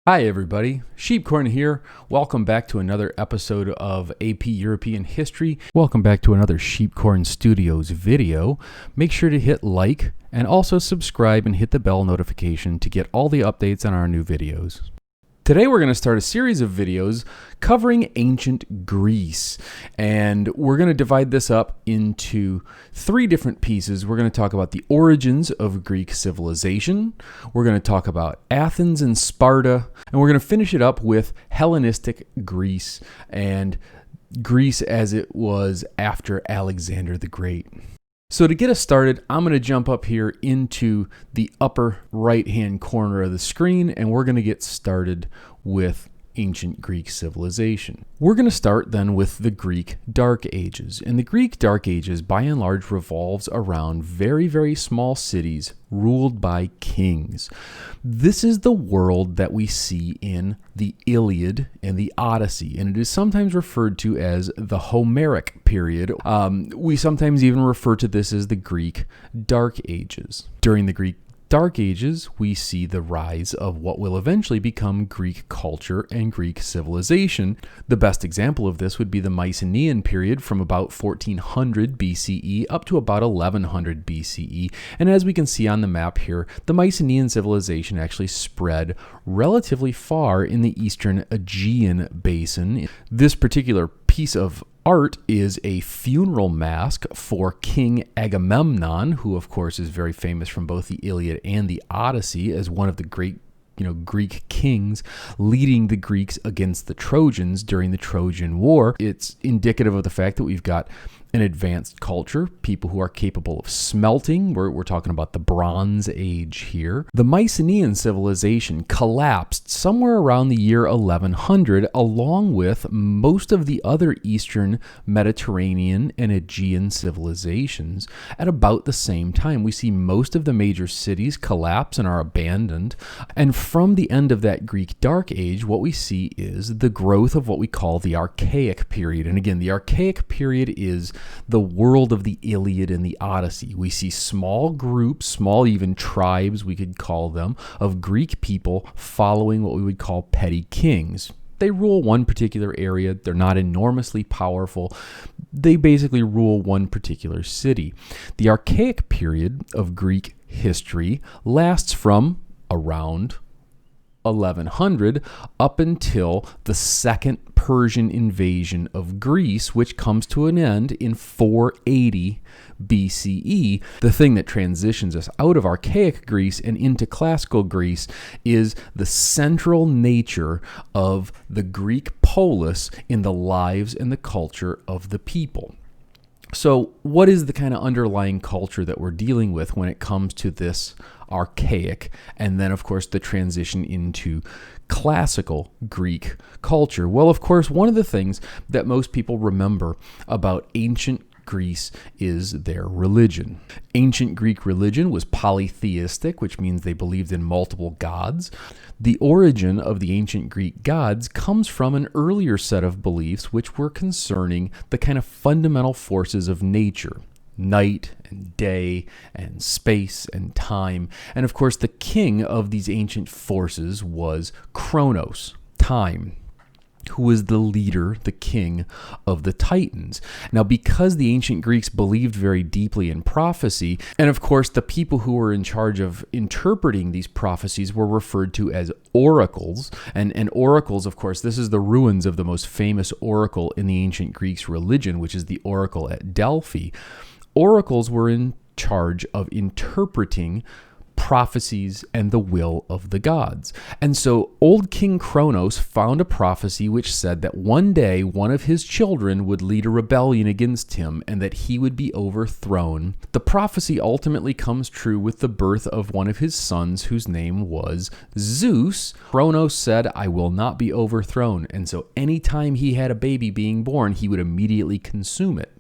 Hi everybody, Sheepcorn here. Welcome back to another episode of AP European History. Welcome back to another Sheepcorn Studios video. Make sure to hit like and also subscribe and hit the bell notification to get all the updates on our new videos. Today we're going to start a series of videos covering ancient Greece, and we're going to divide this up into three different pieces. We're going to talk about the origins of Greek civilization, we're going to talk about Athens and Sparta, and we're going to finish it up with Hellenistic Greece and Greece as it was after Alexander the Great. So to get us started, I'm going to jump up here into the upper right-hand corner of the screen, and we're going to get started with ancient Greek civilization. We're going to start then with the Greek Dark Ages. And the Greek Dark Ages, by and large, revolves around very, very small cities ruled by kings. This is the world that we see in the Iliad and the Odyssey, and it is sometimes referred to as the Homeric period. We sometimes even refer to this as the Greek Dark Ages. During the Greek Dark Ages, we see the rise of what will eventually become Greek culture and Greek civilization. The best example of this would be the Mycanaean period from about 1400 BCE up to about 1100 BCE. And as we can see on the map here, the Mycanaean civilization actually spread relatively far in the eastern Aegean basin. This particular piece of art is a funeral mask for King Agamemnon, who of course is very famous from both the Iliad and the Odyssey as one of the great Greek kings leading the Greeks against the Trojans during the Trojan War. It's indicative of the fact that we've got an advanced culture, people who are capable of smelting. We're talking about the Bronze Age here. The Mycanaean civilization collapsed somewhere around the year 1100, along with most of the other Eastern Mediterranean and Aegean civilizations at about the same time. We see most of the major cities collapse and are abandoned. And from the end of that Greek Dark Age, what we see is the growth of what we call the Archaic period. And again, the Archaic period is the world of the Iliad and the Odyssey. We see small groups, small even tribes, we could call them, of Greek people following what we would call petty kings. They rule one particular area. They're not enormously powerful. They basically rule one particular city. The Archaic period of Greek history lasts from around 1100 up until the Second Persian invasion of Greece, which comes to an end in 480 BCE. The thing that transitions us out of archaic Greece and into classical Greece is the central nature of the Greek polis in the lives and the culture of the people. So what is the kind of underlying culture that we're dealing with when it comes to this archaic and then, of course, the transition into classical Greek culture? Well, of course, one of the things that most people remember about ancient Greece is their religion. Ancient Greek religion was polytheistic, which means they believed in multiple gods. The origin of the ancient Greek gods comes from an earlier set of beliefs which were concerning the kind of fundamental forces of nature. Night and day and space and time. And of course, the king of these ancient forces was Kronos, time, who was the leader, the king of the Titans. Now, because the ancient Greeks believed very deeply in prophecy, and of course the people who were in charge of interpreting these prophecies were referred to as oracles, and oracles, of course, this is the ruins of the most famous oracle in the ancient Greeks religion, which is the oracle at Delphi. Oracles were in charge of interpreting prophecies and the will of the gods. And so old King Kronos found a prophecy which said that one day one of his children would lead a rebellion against him and that he would be overthrown. The prophecy ultimately comes true with the birth of one of his sons whose name was Zeus. Kronos said, "I will not be overthrown." And so anytime he had a baby being born, he would immediately consume it.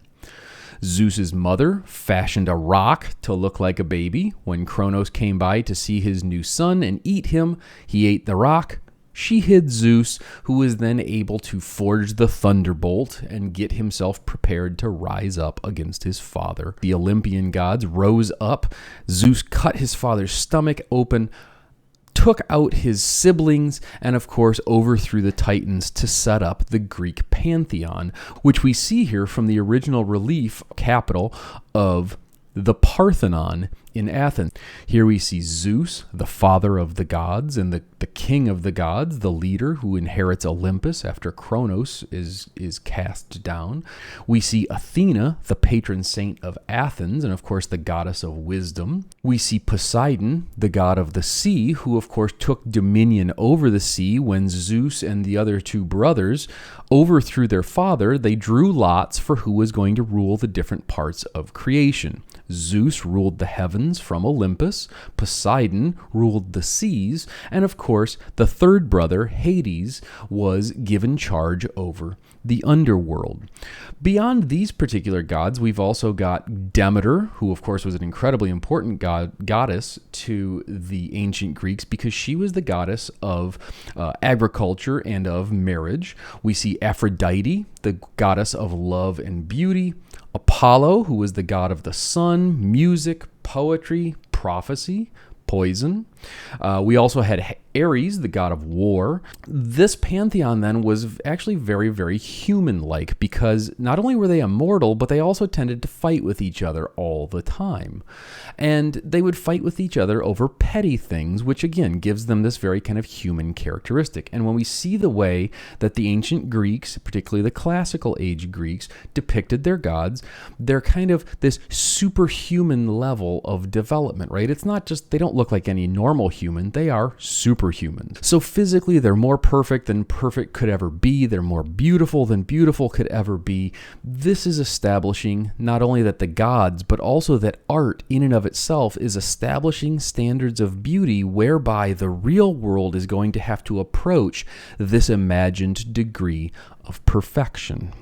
Zeus's mother fashioned a rock to look like a baby. When Kronos came by to see his new son and eat him, he ate the rock. She hid Zeus, who was then able to forge the thunderbolt and get himself prepared to rise up against his father. The Olympian gods rose up. Zeus cut his father's stomach open, took out his siblings and, of course, overthrew the Titans to set up the Greek pantheon, which we see here from the original relief capital of the Parthenon in Athens. Here we see Zeus, the father of the gods and the king of the gods, the leader who inherits Olympus after Kronos is cast down. We see Athena, the patron saint of Athens and, of course, the goddess of wisdom. We see Poseidon, the god of the sea, who, of course, took dominion over the sea when Zeus and the other two brothers overthrew their father. They drew lots for who was going to rule the different parts of creation. Zeus ruled the heavens from Olympus, Poseidon ruled the seas, and of course, the third brother, Hades, was given charge over the underworld. Beyond these particular gods, we've also got Demeter, who of course was an incredibly important goddess to the ancient Greeks because she was the goddess of agriculture and of marriage. We see Aphrodite, the goddess of love and beauty. Apollo, who was the god of the sun, music, poetry, prophecy, poison. We also had Ares, the god of war. This pantheon then was actually very, very human-like because not only were they immortal, but they also tended to fight with each other all the time. And they would fight with each other over petty things, which again gives them this very kind of human characteristic. And when we see the way that the ancient Greeks, particularly the classical age Greeks, depicted their gods, they're kind of this superhuman level of development, right? It's not just, they don't look like any normal human, they are superhuman. So physically, they're more perfect than perfect could ever be. They're more beautiful than beautiful could ever be. This is establishing not only that the gods, but also that art in and of itself is establishing standards of beauty whereby the real world is going to have to approach this imagined degree of perfection.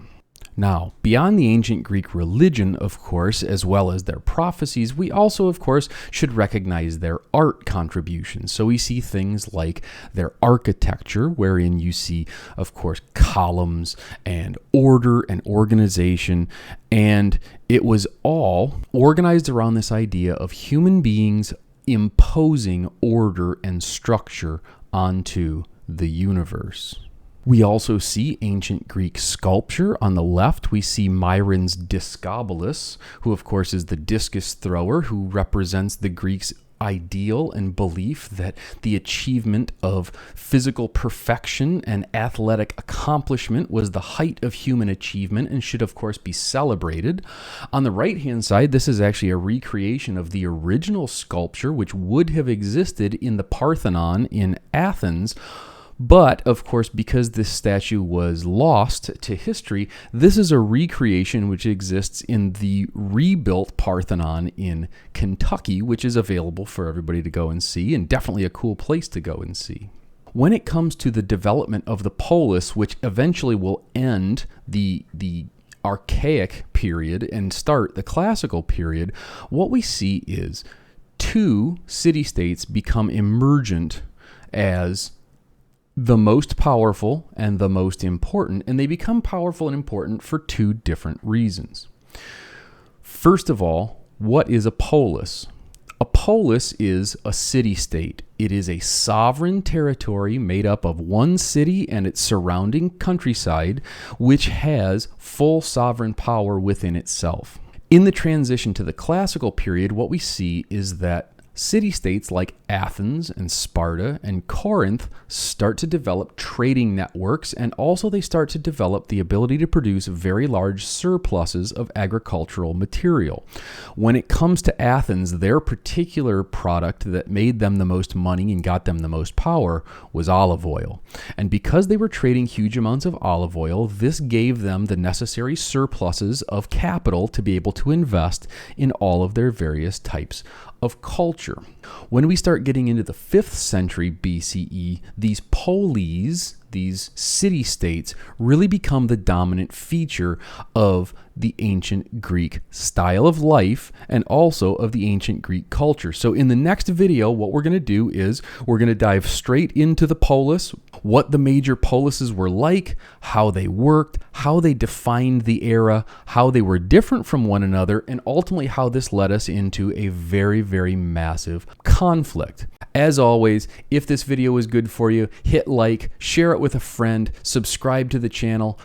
Now, beyond the ancient Greek religion, of course, as well as their prophecies, we also, of course, should recognize their art contributions. So we see things like their architecture, wherein you see, of course, columns and order and organization. And it was all organized around this idea of human beings imposing order and structure onto the universe. We also see ancient Greek sculpture. On the left, we see Myron's Discobolus, who of course is the discus thrower, who represents the Greeks' ideal and belief that the achievement of physical perfection and athletic accomplishment was the height of human achievement and should of course be celebrated. On the right-hand side, this is actually a recreation of the original sculpture which would have existed in the Parthenon in Athens. But, of course, because this statue was lost to history, this is a recreation which exists in the rebuilt Parthenon in Kentucky, which is available for everybody to go and see, and definitely a cool place to go and see. When it comes to the development of the polis, which eventually will end the archaic period and start the classical period, what we see is two city-states become emergent as the most powerful and the most important, and they become powerful and important for two different reasons. First of all, what is a polis? A polis is a city-state. It is a sovereign territory made up of one city and its surrounding countryside, which has full sovereign power within itself. In the transition to the classical period, what we see is that city-states like Athens and Sparta and Corinth start to develop trading networks, and also they start to develop the ability to produce very large surpluses of agricultural material. When it comes to Athens, their particular product that made them the most money and got them the most power was olive oil. And because they were trading huge amounts of olive oil, this gave them the necessary surpluses of capital to be able to invest in all of their various types of culture. When we start getting into the 5th century BCE, these polis, these city-states, really become the dominant feature of the ancient Greek style of life and also of the ancient Greek culture. So in the next video, what we're going to do is we're going to dive straight into the polis. what the major polises were like, how they worked, how they defined the era, how they were different from one another, and ultimately how this led us into a very, very massive conflict. As always, if this video is good for you, hit like, share it with a friend, subscribe to the channel.